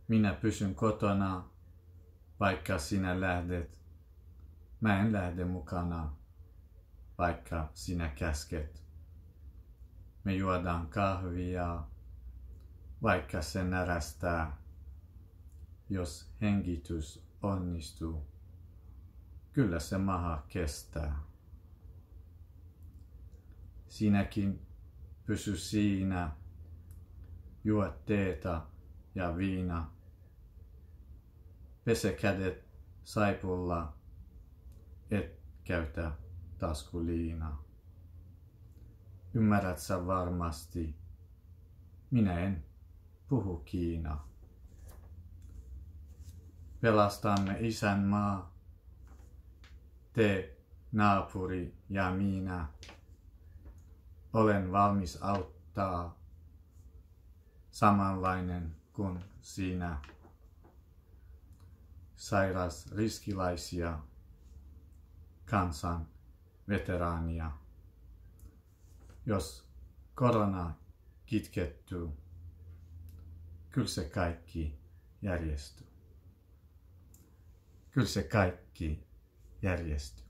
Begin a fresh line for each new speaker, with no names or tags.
Minä pysyn kotona, vaikka sinä lähdet. Mä en lähde mukana, vaikka sinä käsket. Me juodaan kahvia, vaikka se närästää. Jos hengitys onnistuu, kyllä se maha kestää. Sinäkin pysy siinä, juo teetä ja viina. Pese kädet saipulla, et käytä taskuliina. Ymmärrät sä varmasti, minä en puhu Kiina. Pelastamme isänmaa, te naapuri ja minä. Olen valmis auttaa, samanlainen kuin sinä. Sairas riskilaisia, kansan veteraania. Jos korona kitkettyy, kyllä se kaikki järjestyy. Kyllä se kaikki järjestyy.